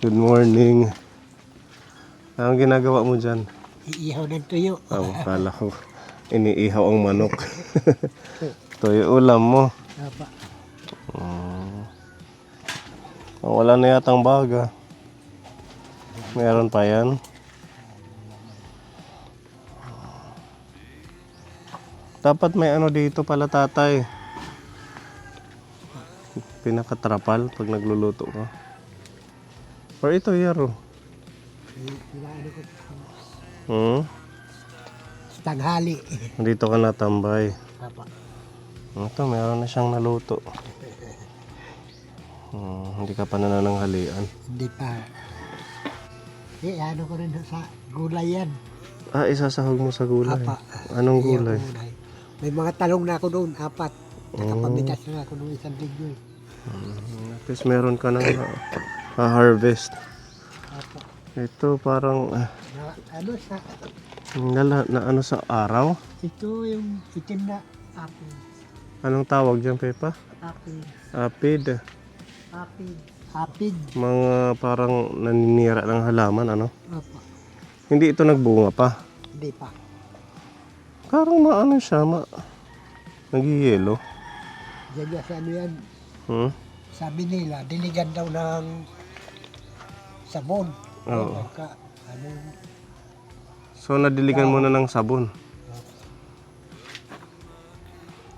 Good morning. Anong ginagawa mo dyan? Iihaw ng tuyo. Kala ko iniihaw ang manok. Tuyo ulam mo. Apa. Wala na yatang baga. Meron pa yan. Dapat may ano dito pala, tatay. Pinakatrapal pag nagluluto ka. Or ito, yaro. Sa tanghali. Dito ka natambay. Apa. Ito, meron na siyang naluto. Hindi ka pa nanananghalian. Hindi pa. Ano ko rin sa gulay yan. Isasahog mo sa gulay. Apa. Anong gulay? May mga talong na ako doon, 4. Nakapamitas na ako noong 1 linggo. At least meron ka nang harvest. Apa. Ito parang Ano sa... ano sa araw? Ito yung itim na apid. Anong tawag dyan, Pepa? Apid. Apid. Apid. Apid. Mga parang naninira ng halaman, ano? Apa. Hindi ito nagbunga pa. Hindi pa. Parang maano siya, nag-yelo. Diyan sa ano yan. Sabi nila, diligan daw ng sabon. Oo. Ano, So nadiligan mo na ng sabon.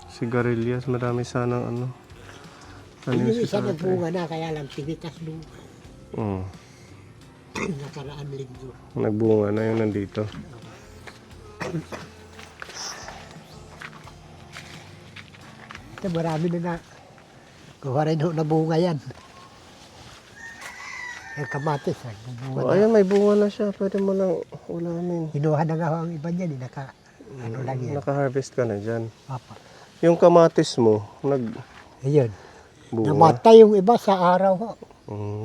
Sigarilyas, marami sanang ano. yung isa nagbunga na, kaya lang tinitas nung Oo. nakaraan linggo. Nagbunga na yung nandito. Ito marami na kuha rin na bunga yan. Yung kamatis, nagbunga na. Ayan, may bunga na siya. Pwede mo lang ulamin. Hinuha na nga ang iba niyan, ano lang yan. Naka-harvest ka na dyan. Papa. Yung kamatis mo, Ayun. nagbunga. Namatay yung iba sa araw ho.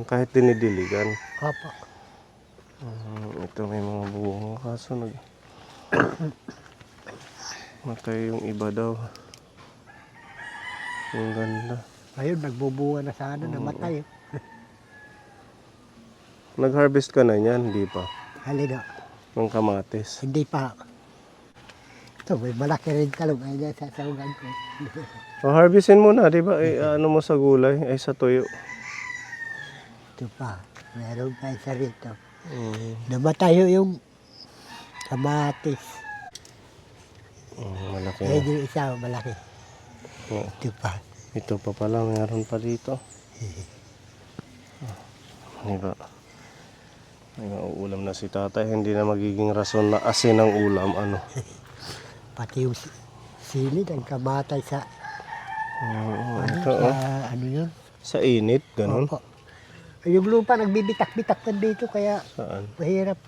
Kahit dinidiligan. Papa. Ito may mga bunga. Kaso matay yung iba daw. Ang ganda. Ayun, nagbubunga na sana, namatay. Nag-harvest ka na niyan, hindi pa? Halina. Ng kamatis. Hindi pa. Ito, may malaki rin talong. Ayun, sa saugan ko. Harvestin mo na, di ba? Ano mo sa gulay? Ay, sa tuyo. Ito pa. Meron pa isa rito. Namatay yung kamatis. Malaki na. Ayun yung isa, malaki. Ito pa. Ito pa pala, meron pa dito. Di ba? May mauulam na si tatay. Hindi na magiging rason na asin ang ulam. Ano? Pati yung sili, nagkamatay sa... Ito, ano yun? sa init, ganun. Opo. Yung lupa, nagbibitak-bitak na dito, kaya Saan? mahirap.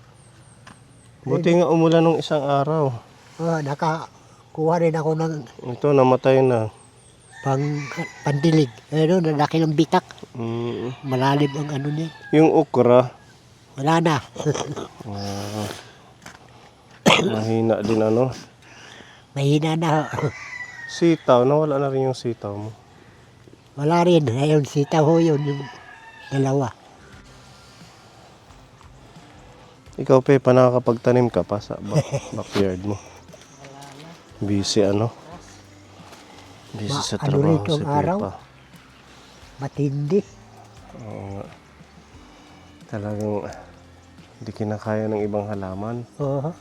Buti nga umulan ng isang araw. Nakakuha rin ako ng Ito, namatay na. pandilig. Ayun, nalaki ng bitak. Malalim ang ano niya. Yung okra, Wala na. mahina din ano. Mahina na. Sitaw, nawala na rin yung sitaw mo. Wala rin. Ayun, sitaw ho yun, yung dalawa. Ikaw, Pepa, nakakapagtanim ka pa sa backyard mo. Busy ano? Busy sa ano trabaho rito si ang araw? Pepa. Matindi. Oo nga. Talagang hindi kinakaya ng ibang halaman. Oo.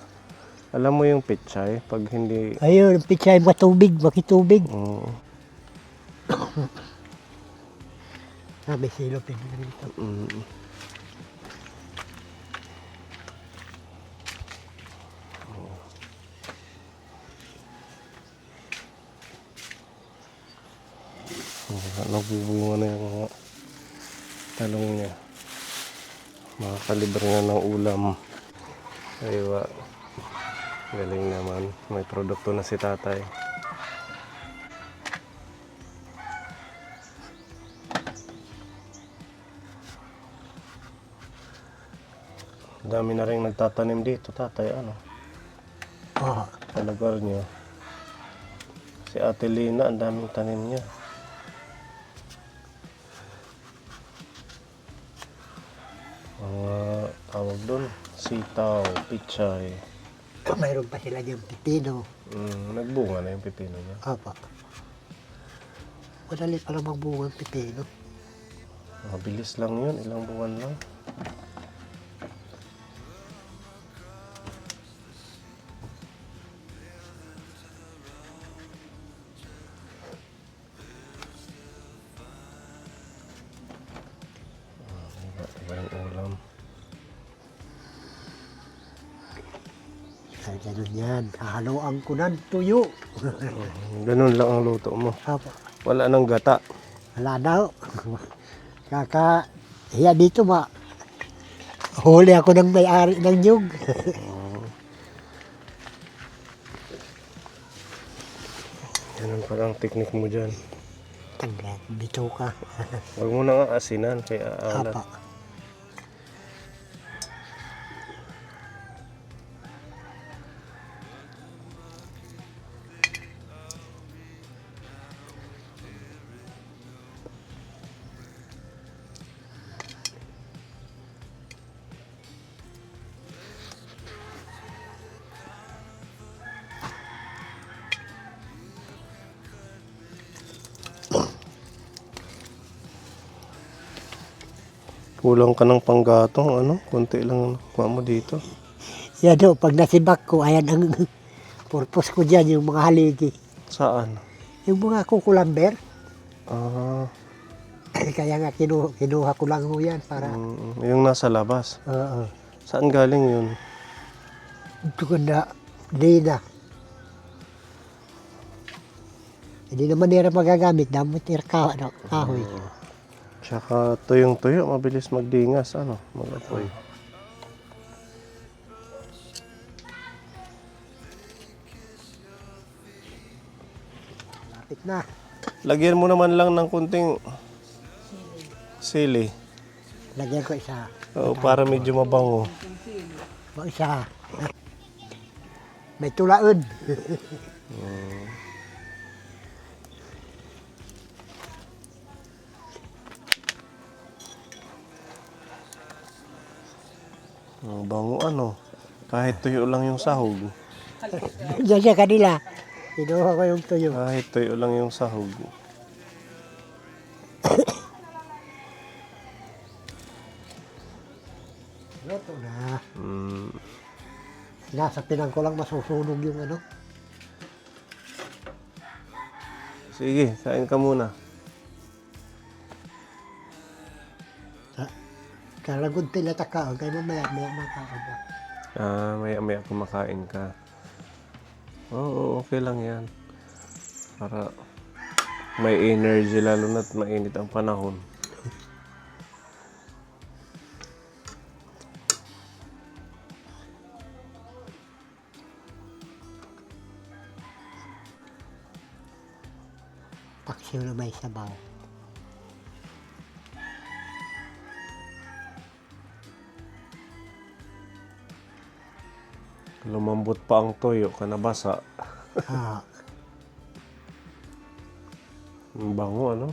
Alam mo yung pechay, pag hindi... Ayun, pichay matubig, makitubig. May silopin na rito. Nagbubunga na yung mga talong niya. Makakalibre na ng ulam. Aywa. Galing naman. May produkto na si tatay. Dami na rin nagtatanim dito, tatay. Ano? Oo. Sa lugar niyo. Si Ate Lina, ang daming tanim niya. Mga tawag doon, sitaw, pichay. Mayroon pa sila diyang pipino. Nagbunga na yung pipino niya. Apa. Madali pala magbunga ang pipino. Mabilis lang yun, ilang buwan lang. Iba yung ulam. Ay, ganun yan. Hahaluan ko ng tuyo. Ganun lang ang luto mo. Apa. Wala nang gata. Wala daw. Hiya dito huli ako ng may-ari ng nyug. Ganun pala ang teknik mo dyan. Tanggal, dito ka. Huwag mo na nga asinan, kaya alat. Apa. Kulang ka ng panggatong, ano? Kunti lang nakuha mo dito. Yan o, pag nasibak ko, ayan ang purpose ko dyan, yung mga haligi. Saan? Yung mga kukulamber. Ah, Kaya nga kinuha ko lang ho yan para, yung nasa labas. Saan galing yun? ito ko na, di na. Hindi naman nila magagamit, damot kahoy. Tsaka tuyong-tuyo, mabilis magdingas, ano? Mag-apoy. Lapit na. Lagyan mo naman lang ng kunting sili. Lagyan ko isa. Oo, para medyo mabango. O isa. May tulaod. Ang bango, ano? Kahit tuyo lang yung sahog. Diyan siya kanila. Kinuha ko yung tuyo. Kahit tuyo lang yung sahog. Luto na. Mm. Sinasapinan ko lang masusunog yung ano. Sige, kain ka muna. Kalagod tila takaon. Kaya mamaya makaon ka. Maya-maya kumakain ka. Oo, okay lang yan. Para may energy, lalo na't mainit ang panahon. Paksiw na may sabaw. Lumambot pa ang toyo, kanabasa. Ang bango, ano?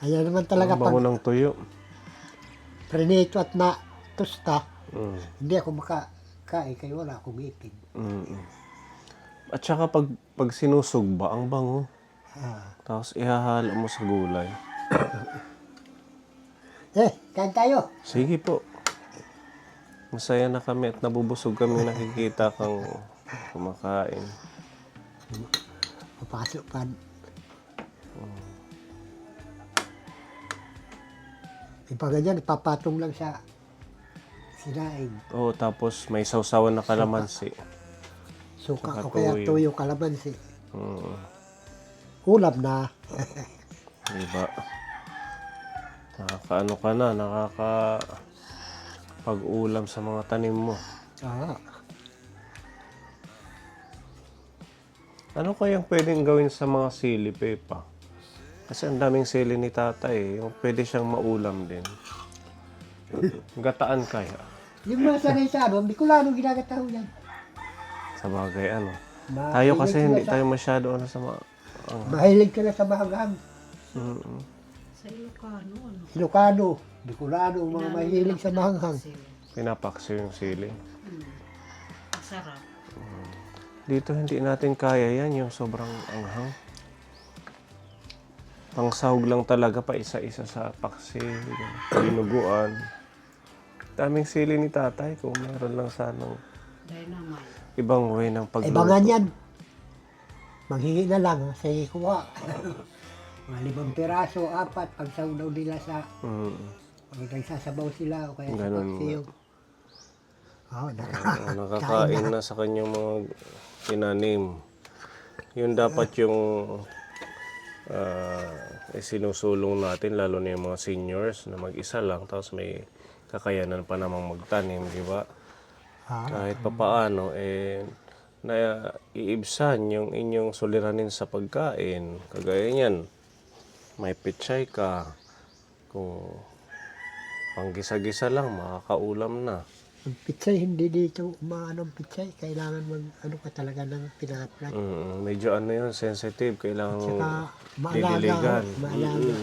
Ayan naman talaga Ang bango pag ng toyo. prinito at na tusta, Mm. hindi ako makakain kaya wala akong ipin. Mm. At saka pag sinusugba, ang bango. Tapos ihahalo mo sa gulay. Kain tayo. Sige po. Masaya na kami at nabubusog kami nakikita kang kumakain. Papasok pa. Iba ganyan, ipapatong lang sa sinaing. Oo, tapos may sausawan na kalamansi. Suka Saka o kaya tuyo. tuyo kalamansi. Mm. Ulam na. Diba? Nakakaano ka na, pag-ulam sa mga tanim mo. Ano kayang pwedeng gawin sa mga sili, Pepa? Kasi ang daming sili ni Tata eh. Yung pwede siyang maulam din. Gataan kaya. Yung mga sanay sa ano, Bicolano ginagataw yan. Sa bagay, ano. Tayo kasi hindi tayo masyado ano sa mga... Mahilig ka na sa mahaghang. Mm-mm. Sa Ilocano, ano? Ilocano, Bicolano, mga mahilig sa mahanghang. Pinapaksiw yung sili. Masarap. Dito hindi natin kaya yan, yung sobrang anghang. Pangsahog lang talaga pa isa-isa sa paksi, dinuguan. Daming sili ni tatay kung meron lang sanang Dynamite. ibang way ng pagluto. Ibangan yan. Manghingi na lang, sige kuha. Mga 5 piraso, 4, pagsaw daw nila sa, pag nagsasabaw sila o kaya sa Ganun paksiyo. Nakakain na sa kanyang mga tinanim. Yun dapat yung sinusulong natin, lalo na yung mga seniors na mag-isa lang, tapos may kakayanan pa namang magtanim, di ba? Kahit papaano, na iibsan yung inyong suliranin sa pagkain. Kagaya niyan, may pechay ka. Kung panggisa-gisa lang, makakaulam na. Ang pitsay, hindi dito umaano ang pitsay. Kailangan ano ka talaga ng pinaplat. Medyo ano yun, sensitive. Kailangan Saka didiligan. maalaga.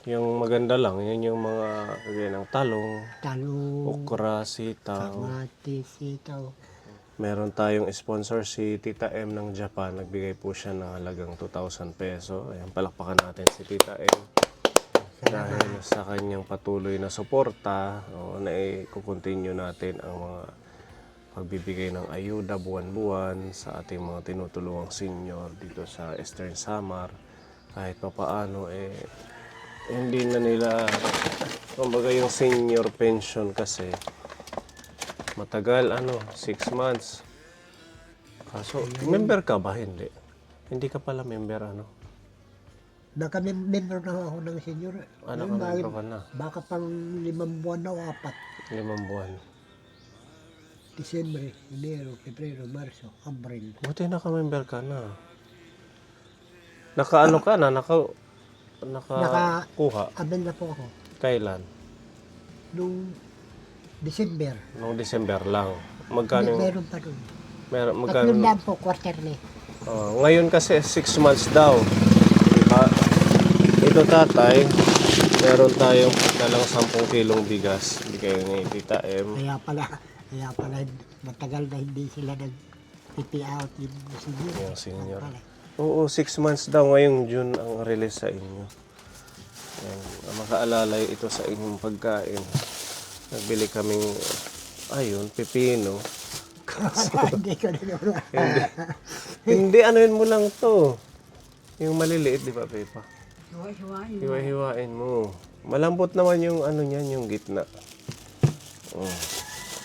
Yung maganda lang, yun yung mga kagaya ng talong, Talong, okra, sitaw. kamatis, sitaw. Meron tayong sponsor si Tita M ng Japan. Nagbigay po siya ng halagang 2,000 peso. Ayan, palakpakan natin si Tita M. Dahil sa kanyang patuloy na suporta, na i-continue natin ang mga pagbibigay ng ayuda buwan-buwan sa ating mga tinutulungang senior dito sa Eastern Samar. Kahit pa paano, hindi na nila, kumbaga yung senior pension kasi, matagal, 6 months. Kaso, member ka ba? Hindi. Hindi ka pala member, Naka-member na ako ng senior. Naka-member ka na. Baka pang 5 buwan na o 4. 5 buwan. Disyembre, Enero, Pebrero, Marso, Abril. Buti naka-member ka na. Naka-ano ka na? Nakakuha? Abil na po ako. Kailan? Nung December. Noong December lang. Magkano? Meron pa doon. Magkano? 3 lang po, quarterly. Ngayon kasi 6 months daw. Diba? Ito tatay, meron tayong dalang 10 kilong bigas. Bigay ni Tita M. Kaya pala matagal na hindi sila nag-pipi out yung senior. Yung senior. Oo, 6 months daw. Ngayong June ang release sa inyo. Yan. Makaalalay ito sa inyong pagkain. Nagbili kaming, pipino. Hindi ko na naman. Hindi, anuin mo lang to. Yung maliliit, di ba, Pepa? Hiwa-hiwain. Hiwa-hiwain mo. Malambot naman yung niyan, yung gitna.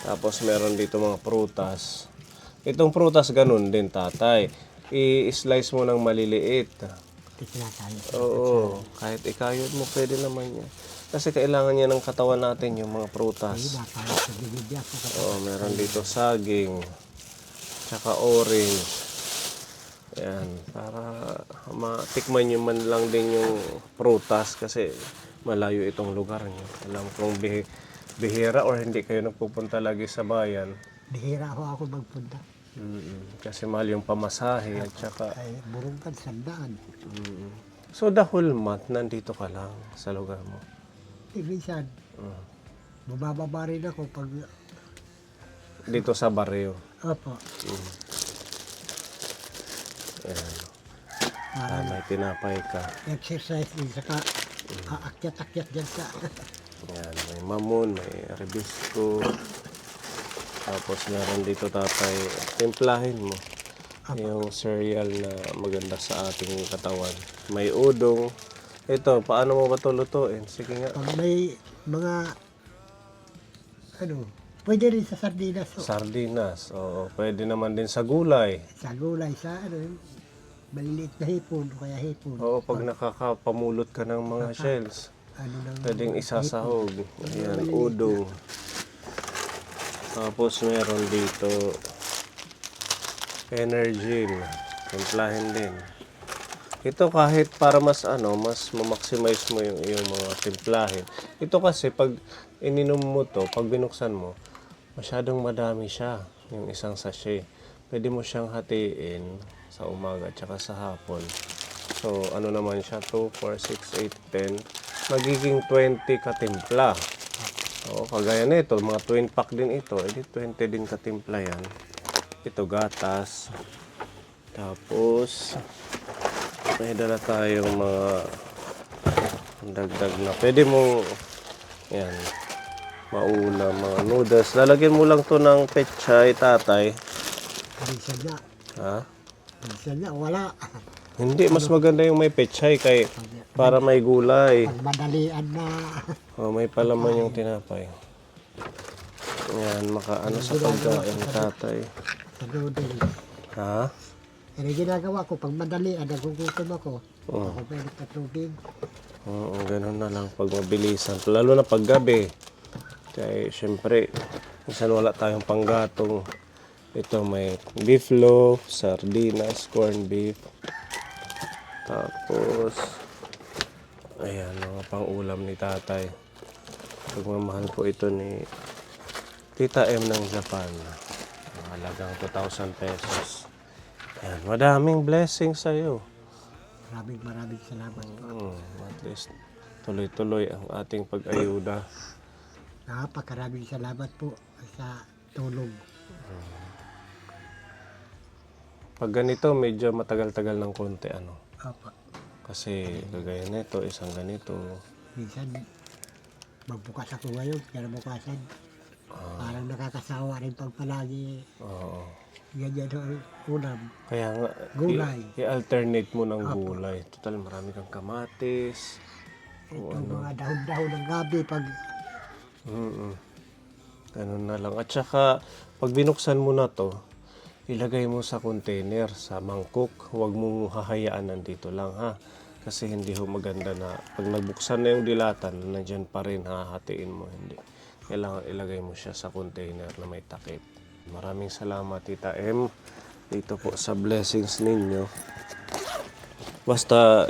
Tapos meron dito mga prutas. Itong prutas ganun din, tatay. I-slice mo ng maliliit. Oo, kahit ikayod mo, pwede naman yan. Kasi kailangan niya ng katawan natin yung mga prutas. Meron dito saging, tsaka orange. Ayan, para matikman nyo man lang din yung prutas kasi malayo itong lugar nyo. Alam kong bihira or hindi kayo nagpupunta lagi sa bayan. Bihira ako magpunta. Kasi mahal yung pamasahe at saka... Ay, burungkan, 100. So the whole month, nandito ka lang sa lugar mo? Minsan, bumababa rin ako pag... Dito sa barrio? Opo. Ayan. May tinapay ka. Exercise din, saka aakyat-akyat dyan sa... Ayan, may mamon, may aribisco. Tapos meron dito tatay, timplahin mo. Yung cereal na maganda sa ating katawan. May udong. Ito, paano mo ba ito lutuin? Sige nga. Pag may mga... pwede rin sa sardinas. Sardinas. Oo, pwede naman din sa gulay. Sa gulay, sa maliliit na hipon, o kaya hipon. Oo, pag nakakapamulot ka ng mga shells. Pwedeng isasahog. Ayan, udong. Tapos meron dito energy. Timplahin din. Ito kahit para mas mas ma-maximize mo yung mga timplahin. Ito kasi pag ininom mo to, pag binuksan mo, masyadong madami siya, yung isang sachet. Pwede mo siyang hatiin sa umaga at saka sa hapon. So, ano naman siya? 2, 4, 6, 8, 10. Magiging 20 katimpla. O, kagaya nito, mga twin pack din ito. Edi 20 din katimpla yan. Ito, gatas. Tapos, may dala tayong mga dagdag na. Pwede mo, yan, maulam, mga noodles. Lalagyan mo lang to ng pechay, tatay. Minsan na. Ha? Minsan na, wala. Hindi, mas maganda yung may pechay kay para may gulay. Pag madalian na. Oh, may palaman yung tinapay. Yan, makaano sa pagkain, tatay. Sa noodles. Ha? Yan ang ginagawa ko. Pag madalian, nagugutom ako. Oh. Ako pwede pa tubig. Oo, ganun na lang pag mabilisan. Lalo na pag gabi. Kaya syempre, minsan wala tayong panggatong. Ito may beef loaf, sardinas, corned beef. Tapos, ayan, mga pang-ulam ni tatay. Pagmamahal po ito ni Tita M ng Japan. Halagang 2,000 pesos. Ayan, madaming blessings sa'yo. Maraming salamat po. At least, tuloy-tuloy ang ating pag-ayuda. Napakaraming salamat po sa tulong. Pag ganito, medyo matagal-tagal ng konti, ano. Opo. Kasi kagaya nito, isang ganito. Minsan, magbukas ako ngayon, kaya bukasan. Parang nakakasawa rin pag palagi Oo. ganyan ang ulam. Kaya nga, Gulay. i-alternate mo ng gulay. Total, marami kang kamatis. Ito mga dahon-dahon ng gabi pag Ganun na lang. At saka, pag binuksan mo na to, ilagay mo sa container, sa mangkok. Huwag mong hahayaan nandito lang, ha? Kasi hindi ho maganda na pag nagbuksan na yung dilatan, nandyan pa rin, hahatiin mo. Hindi. Kailangan ilagay mo siya sa container na may takip. Maraming salamat, Tita M. Dito po sa blessings ninyo. Basta,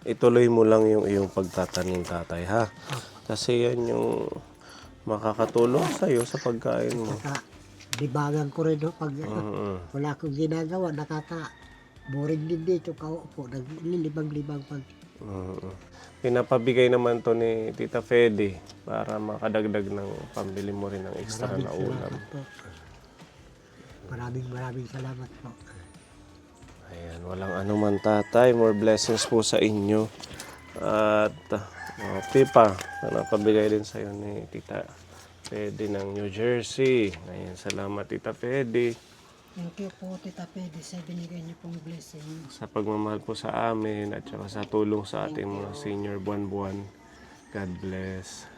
ituloy mo lang yung iyong pagtatanim, tatay, ha? Kasi yan yung makakatulong sa'yo sa pagkain mo. saka dibangan ko rin pag wala akong ginagawa, nakaka-boring din dito, kaupo, naglilibang-libang pag Pinapabigay naman to ni Tita Fede para makadagdag ng pambili mo rin ng extra na ulam. salamat po. Maraming salamat po. Ayan, walang anuman, tatay. More blessings po sa inyo. At pipa na napabigay din sa'yo ni Tita Fede ng New Jersey. Ayan, salamat, Tita Fede, Thank you po, Tita Pedi, sa binigay niyo pong blessing. sa pagmamahal po sa amin at saka sa tulong sa ating mga senior buwan-buwan. God bless.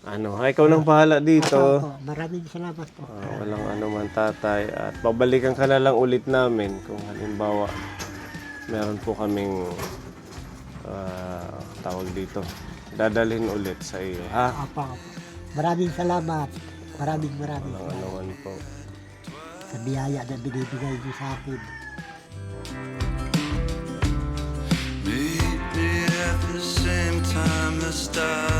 Ikaw nang bahala dito. Opo, maraming salamat po. Walang anuman, tatay. At babalikan ka na lang ulit namin kung halimbawa meron po kaming tawag dito. Dadalhin ulit sa iyo, ha? Opo. Maraming salamat. Maraming Walang anuman po. sa biyaya na binibigay niyo sa akin. Meet me at the same time the stars